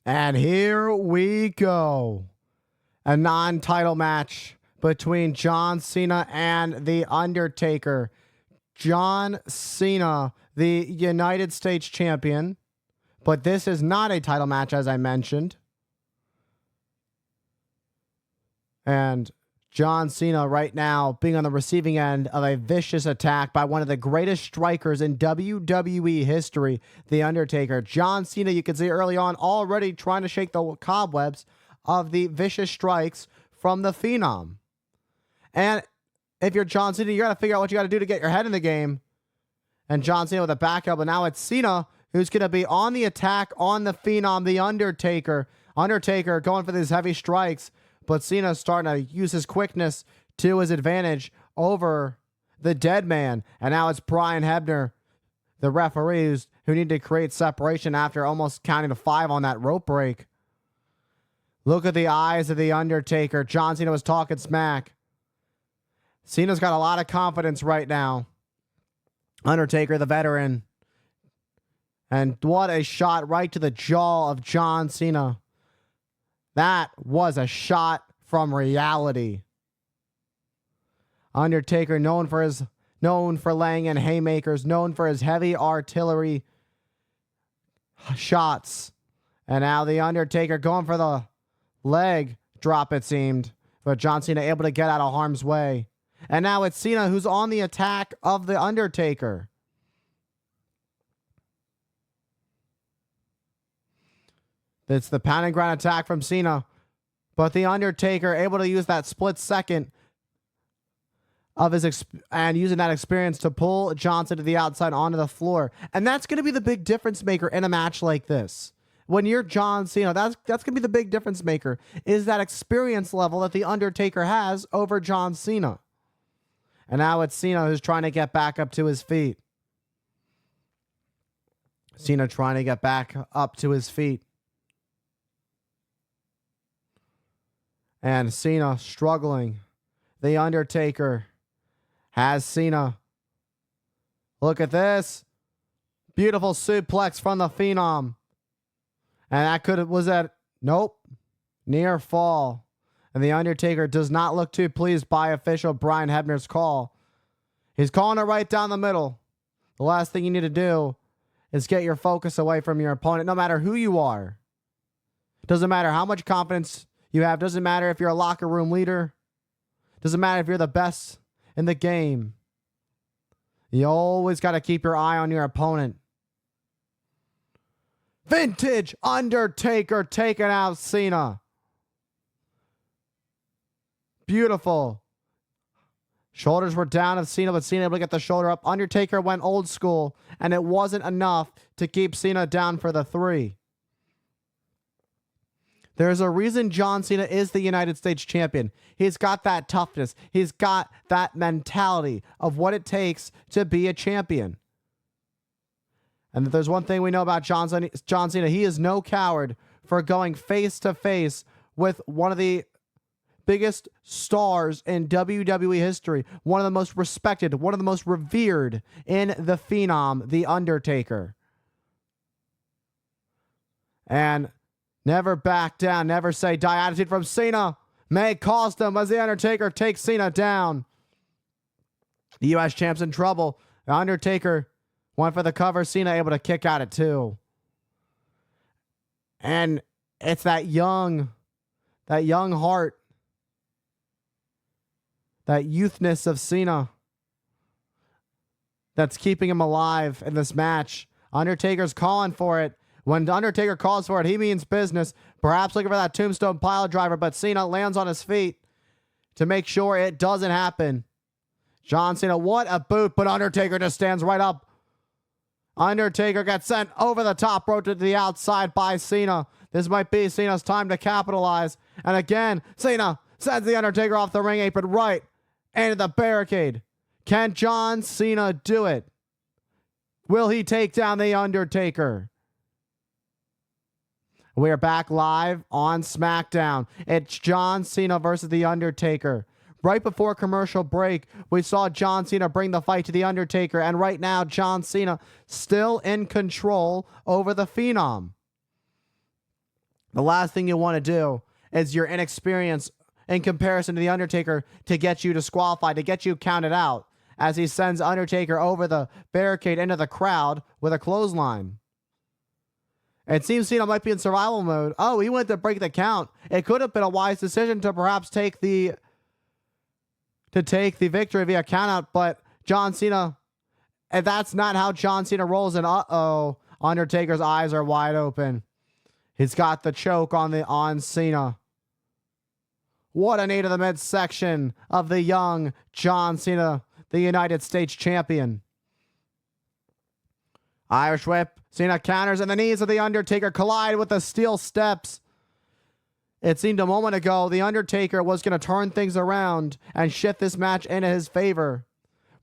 And here we go. A non-title match between John Cena and The Undertaker. John Cena, the United States champion. But this is not a title match, as I mentioned. And John Cena right now being on the receiving end of a vicious attack by one of the greatest strikers in WWE history, The Undertaker. John Cena, you can see early on, already trying to shake the cobwebs of the vicious strikes from the Phenom. And if you're John Cena, you got to figure out what you got to do to get your head in the game. And John Cena with a back elbow. Now it's Cena who's going to be on the attack on the Phenom, The Undertaker. Undertaker going for these heavy strikes. But Cena's starting to use his quickness to his advantage over the dead man. And now it's Brian Hebner, the referees, who need to create separation after almost counting to 5 on that rope break. Look at the eyes of The Undertaker. John Cena was talking smack. Cena's got a lot of confidence right now. Undertaker, the veteran. And what a shot right to the jaw of John Cena. That was a shot from reality. Undertaker, known for laying in haymakers, known for his heavy artillery shots. And now The Undertaker going for the leg drop, it seemed. But John Cena able to get out of harm's way. And now it's Cena who's on the attack of The Undertaker. It's the pound and ground attack from Cena. But The Undertaker able to use that split second of his and using that experience to pull Johnson to the outside onto the floor. And that's going to be the big difference maker in a match like this. When you're John Cena, that's going to be the big difference maker, is that experience level that The Undertaker has over John Cena. And now it's Cena who's trying to get back up to his feet. Cena trying to get back up to his feet. And Cena struggling. The Undertaker has Cena. Look at this. Beautiful suplex from the Phenom. And that was that. Nope. Near fall. And The Undertaker does not look too pleased by official Brian Hebner's call. He's calling it right down the middle. The last thing you need to do is get your focus away from your opponent, no matter who you are. Doesn't matter how much confidence you have. Doesn't matter if you're a locker room leader. Doesn't matter if you're the best in the game. You always got to keep your eye on your opponent. Vintage Undertaker taking out Cena. Beautiful. Shoulders were down of Cena, but Cena able to get the shoulder up. Undertaker went old school, and it wasn't enough to keep Cena down for the 3. There's a reason John Cena is the United States champion. He's got that toughness. He's got that mentality of what it takes to be a champion. And if there's one thing we know about John Cena, he is no coward for going face to face with one of the biggest stars in WWE history, one of the most respected, one of the most revered in the Phenom, The Undertaker. And never back down, never say die attitude from Cena may cost him as The Undertaker takes Cena down. The U.S. champ's in trouble. The Undertaker went for the cover. Cena able to kick out at 2. And it's that young heart, that youthness of Cena that's keeping him alive in this match. Undertaker's calling for it. When Undertaker calls for it, he means business. Perhaps looking for that tombstone pile driver, but Cena lands on his feet to make sure it doesn't happen. John Cena, what a boot, but Undertaker just stands right up. Undertaker gets sent over the top rope to the outside by Cena. This might be Cena's time to capitalize. And again, Cena sends the Undertaker off the ring apron right into the barricade. Can John Cena do it? Will he take down the Undertaker? We are back live on SmackDown. It's John Cena versus The Undertaker. Right before commercial break, we saw John Cena bring the fight to The Undertaker, and right now, John Cena still in control over the Phenom. The last thing you want to do is your inexperience in comparison to The Undertaker to get you disqualified, to get you counted out, as he sends Undertaker over the barricade into the crowd with a clothesline. It seems Cena might be in survival mode. Oh, he went to break the count. It could have been a wise decision to perhaps take the victory via countout, but John Cena, and that's not how John Cena rolls. And Undertaker's eyes are wide open. He's got the choke on Cena. What a knee to the midsection of the young John Cena, the United States champion. Irish whip. Cena counters, and the knees of The Undertaker collide with the steel steps. It seemed a moment ago The Undertaker was going to turn things around and shift this match into his favor.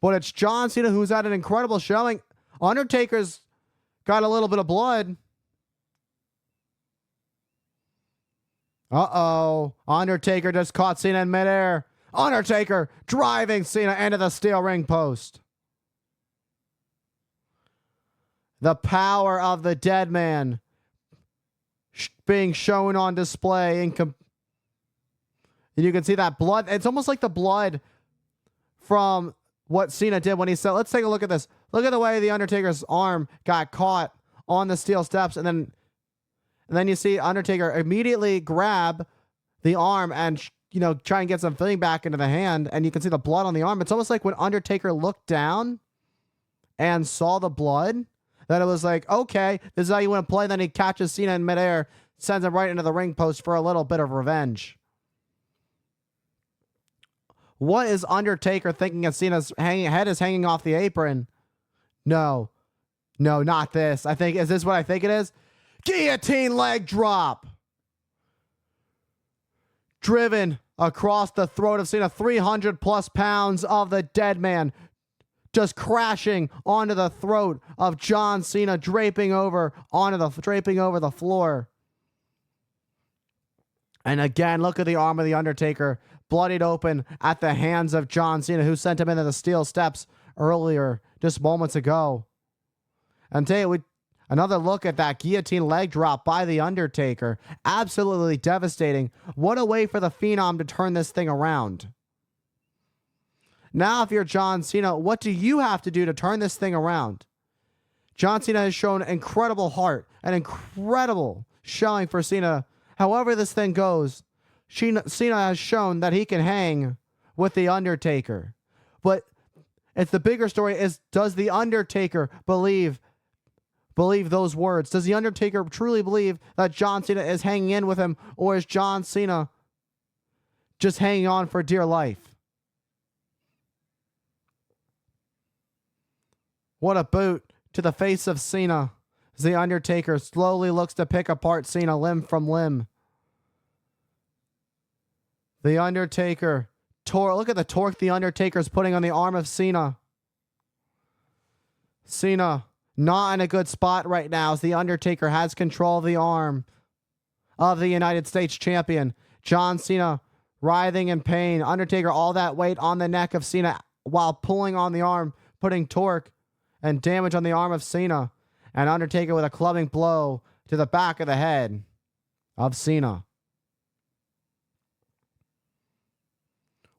But it's John Cena who's had an incredible showing. Undertaker's got a little bit of blood. Uh-oh. Undertaker just caught Cena in midair. Undertaker driving Cena into the steel ring post. The power of the dead man being shown on display. And you can see that blood. It's almost like the blood from what Cena did when he said, let's take a look at this. Look at the way The Undertaker's arm got caught on the steel steps. And then you see Undertaker immediately grab the arm and, try and get some feeling back into the hand. And you can see the blood on the arm. It's almost like when Undertaker looked down and saw the blood, that it was like, okay, this is how you want to play. Then he catches Cena in midair, sends him right into the ring post for a little bit of revenge. What is Undertaker thinking as Cena's head is hanging off the apron? No, not this. Is this what I think it is? Guillotine leg drop. Driven across the throat of Cena, 300 plus pounds of the dead man just crashing onto the throat of John Cena, draping over the floor. And again, look at the arm of The Undertaker, bloodied open at the hands of John Cena, who sent him into the steel steps earlier, just moments ago. And tell you, another look at that guillotine leg drop by The Undertaker. Absolutely devastating. What a way for the Phenom to turn this thing around. Now, if you're John Cena, what do you have to do to turn this thing around? John Cena has shown incredible heart, an incredible showing for Cena. However this thing goes, Cena has shown that he can hang with The Undertaker. But it's the bigger story is, does The Undertaker believe those words? Does The Undertaker truly believe that John Cena is hanging in with him, or is John Cena just hanging on for dear life? What a boot to the face of Cena as The Undertaker slowly looks to pick apart Cena limb from limb. The Undertaker look at the torque The Undertaker's putting on the arm of Cena. Cena not in a good spot right now as The Undertaker has control of the arm of the United States champion. John Cena writhing in pain. Undertaker all that weight on the neck of Cena while pulling on the arm, putting torque and damage on the arm of Cena. And Undertaker with a clubbing blow to the back of the head of Cena.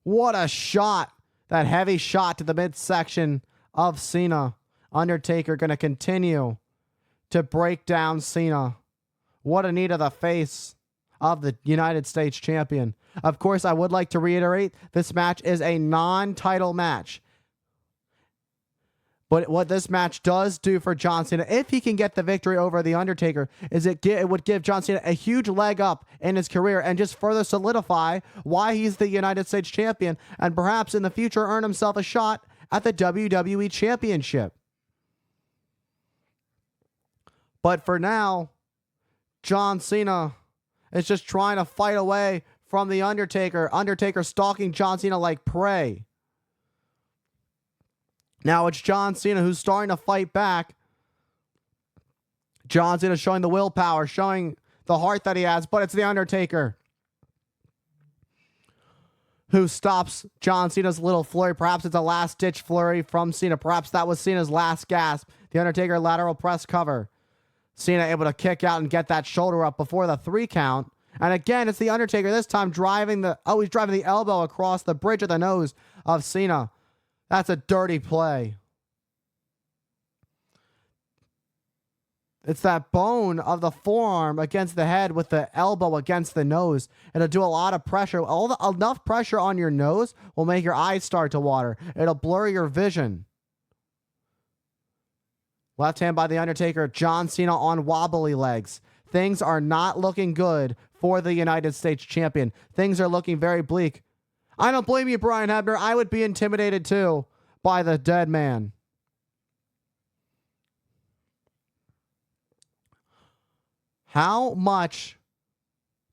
What a shot. That heavy shot to the midsection of Cena. Undertaker going to continue to break down Cena. What a knee to the face of the United States champion. Of course, I would like to reiterate, this match is a non-title match. But what this match does do for John Cena, if he can get the victory over The Undertaker, is it would give John Cena a huge leg up in his career and just further solidify why he's the United States champion and perhaps in the future earn himself a shot at the WWE Championship. But for now, John Cena is just trying to fight away from The Undertaker. Undertaker stalking John Cena like prey. Now it's John Cena who's starting to fight back. John Cena showing the willpower, showing the heart that he has, but it's The Undertaker who stops John Cena's little flurry. Perhaps it's a last-ditch flurry from Cena. Perhaps that was Cena's last gasp. The Undertaker lateral press cover. Cena able to kick out and get that shoulder up before the 3 count. And again, it's The Undertaker this time driving the elbow across the bridge of the nose of Cena. That's a dirty play. It's that bone of the forearm against the head with the elbow against the nose. It'll do a lot of pressure. Enough pressure on your nose will make your eyes start to water. It'll blur your vision. Left hand by The Undertaker. John Cena on wobbly legs. Things are not looking good for the United States champion. Things are looking very bleak. I don't blame you, Brian Hebner. I would be intimidated too by the dead man. How much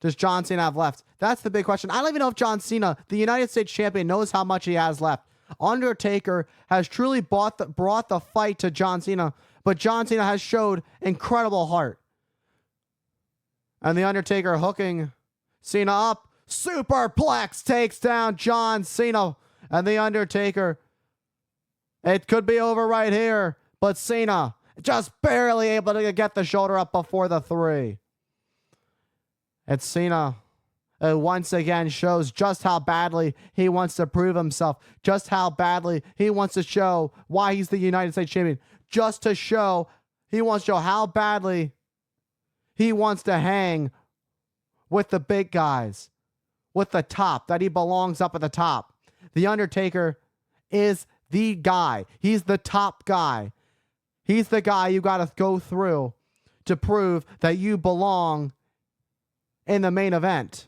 does John Cena have left? That's the big question. I don't even know if John Cena, the United States champion, knows how much he has left. Undertaker has truly brought the fight to John Cena, but John Cena has showed incredible heart. And The Undertaker hooking Cena up. Superplex takes down John Cena. And The Undertaker, it could be over right here, but Cena just barely able to get the shoulder up before the 3. It's Cena who once again shows just how badly he wants to prove himself, just how badly he wants to show why he's the United States champion, just to show, he wants to show how badly he wants to hang with the big guys, with the top, that he belongs up at the top. The Undertaker is the guy. He's the top guy. He's the guy you got to go through to prove that you belong in the main event.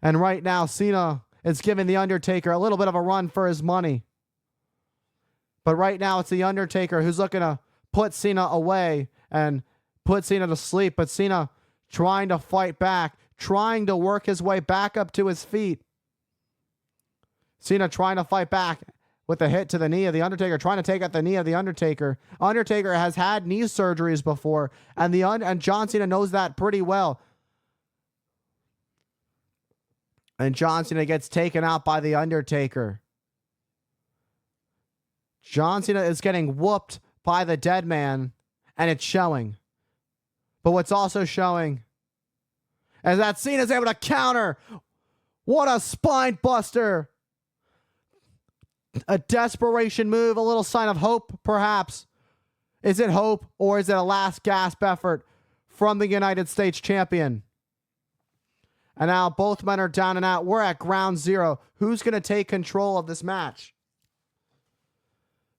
And right now, Cena is giving The Undertaker a little bit of a run for his money. But right now, it's The Undertaker who's looking to put Cena away and put Cena to sleep. But Cena trying to fight back, trying to work his way back up to his feet. Cena trying to fight back with a hit to the knee of The Undertaker, trying to take out the knee of The Undertaker. Undertaker has had knee surgeries before, and John Cena knows that pretty well. And John Cena gets taken out by The Undertaker. John Cena is getting whooped by the dead man, and it's showing. But what's also showing is that Cena's able to counter. What a spine buster. A desperation move, a little sign of hope, perhaps. Is it hope, or is it a last gasp effort from the United States champion? And now both men are down and out. We're at ground zero. Who's going to take control of this match?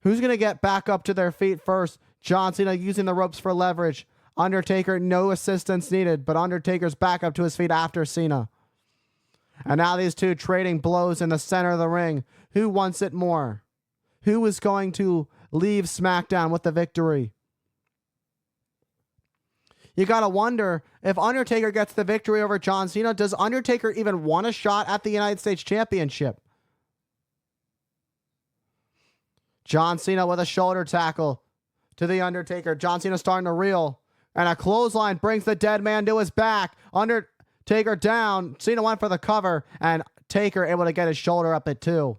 Who's going to get back up to their feet first? John Cena using the ropes for leverage. Undertaker, no assistance needed, but Undertaker's back up to his feet after Cena. And now these two trading blows in the center of the ring. Who wants it more? Who is going to leave SmackDown with the victory? You got to wonder, if Undertaker gets the victory over John Cena, does Undertaker even want a shot at the United States Championship? John Cena with a shoulder tackle to The Undertaker. John Cena starting to reel. And a clothesline brings the dead man to his back. Undertaker down. Cena went for the cover, and Taker able to get his shoulder up at 2.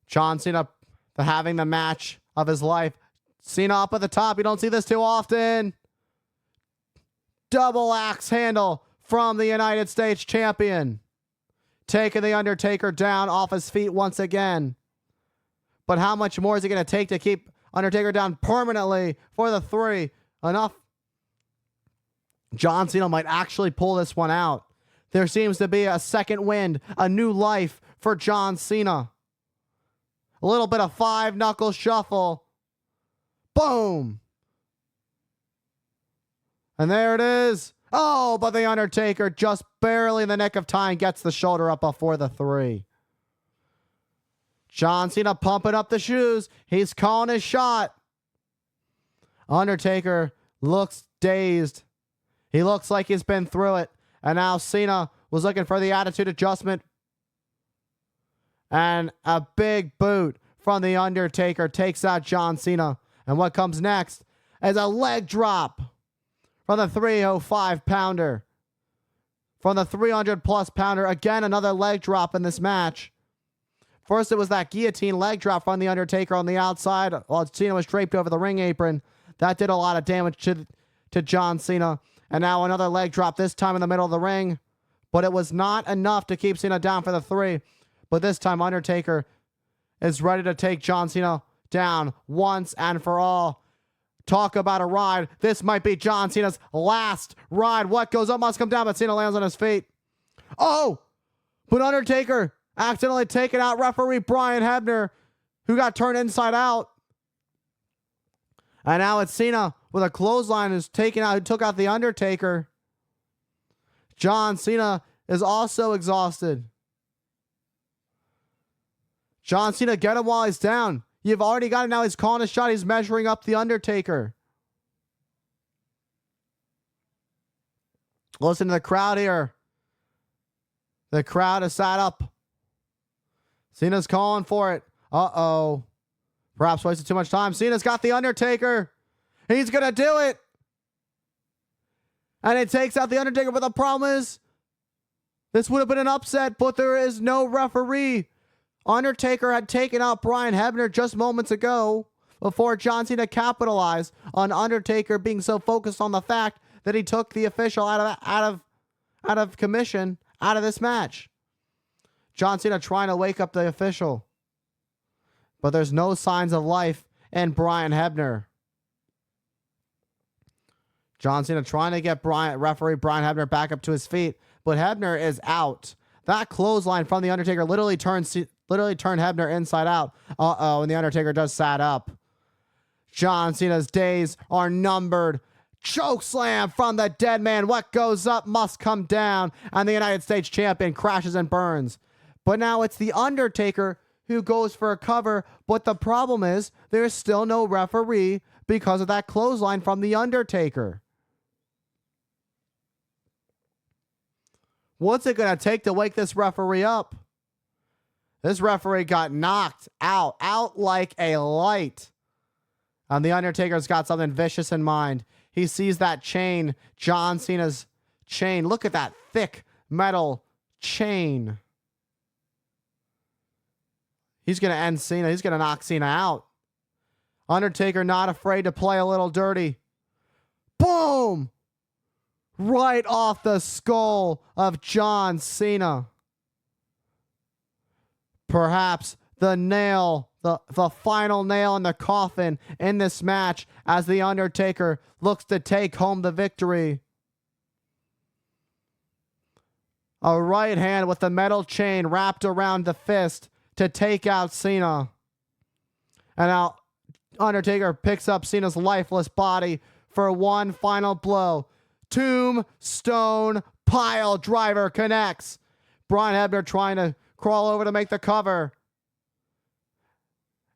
John Cena having the match of his life. Cena up at the top. You don't see this too often. Double axe handle from the United States champion. Taking The Undertaker down off his feet once again. But how much more is it going to take to keep Undertaker down permanently for the 3? Enough. John Cena might actually pull this one out. There seems to be a second wind, a new life for John Cena. A little bit of 5-knuckle shuffle. Boom. And there it is. Oh, but The Undertaker just barely in the nick of time gets the shoulder up before the 3. John Cena pumping up the shoes. He's calling his shot. Undertaker looks dazed. He looks like he's been through it. And now Cena was looking for the attitude adjustment. And a big boot from The Undertaker takes out John Cena. And what comes next is a leg drop from the 305-pounder. From the 300-plus pounder. Again, another leg drop in this match First, it was that guillotine leg drop from The Undertaker on the outside while Cena was draped over the ring apron. That did a lot of damage to John Cena. And now another leg drop, this time in the middle of the ring. But it was not enough to keep Cena down for the 3. But this time, Undertaker is ready to take John Cena down once and for all. Talk about a ride. This might be John Cena's last ride. What goes up must come down, but Cena lands on his feet. Oh! But Undertaker accidentally taking out referee Brian Hebner, who got turned inside out. And now it's Cena with a clothesline who took out The Undertaker. John Cena is also exhausted. John Cena, get him while he's down. You've already got it. Now he's calling a shot. He's measuring up The Undertaker. Listen to the crowd here. The crowd is sat up. Cena's calling for it. Uh-oh. Perhaps wasted too much time. Cena's got The Undertaker. He's going to do it. And it takes out The Undertaker. But the problem is, this would have been an upset, but there is no referee. Undertaker had taken out Brian Hebner just moments ago before John Cena capitalized on Undertaker being so focused on the fact that he took the official out of commission out of this match. John Cena trying to wake up the official. But there's no signs of life in Brian Hebner. John Cena trying to get referee Brian Hebner back up to his feet, but Hebner is out. That clothesline from The Undertaker literally turned Hebner inside out. Uh-oh, and The Undertaker does sat up. John Cena's days are numbered. Choke slam from the dead man. What goes up must come down. And the United States champion crashes and burns. But now it's The Undertaker who goes for a cover. But the problem is there's still no referee because of that clothesline from The Undertaker. What's it going to take to wake this referee up? This referee got knocked out like a light. And The Undertaker's got something vicious in mind. He sees that chain, John Cena's chain. Look at that thick metal chain. He's going to end Cena. He's going to knock Cena out. Undertaker not afraid to play a little dirty. Boom! Right off the skull of John Cena. Perhaps the nail, the final nail in the coffin in this match as The Undertaker looks to take home the victory. A right hand with the metal chain wrapped around the fist to take out Cena. And now Undertaker picks up Cena's lifeless body for one final blow. Tombstone pile driver connects. Brian Hebner trying to crawl over to make the cover.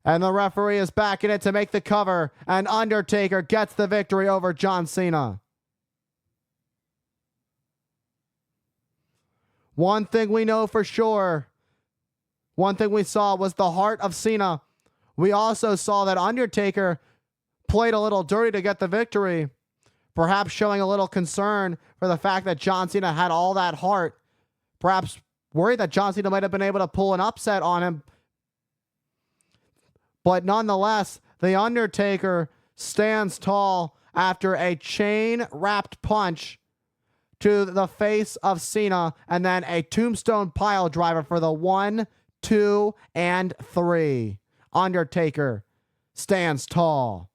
And the referee is back in it to make the cover. And Undertaker gets the victory over John Cena. One thing we know for sure, one thing we saw was the heart of Cena. We also saw that Undertaker played a little dirty to get the victory. Perhaps showing a little concern for the fact that John Cena had all that heart. Perhaps worried that John Cena might have been able to pull an upset on him. But nonetheless, The Undertaker stands tall after a chain-wrapped punch to the face of Cena and then a tombstone pile driver for the 1, 2, and 3. Undertaker stands tall.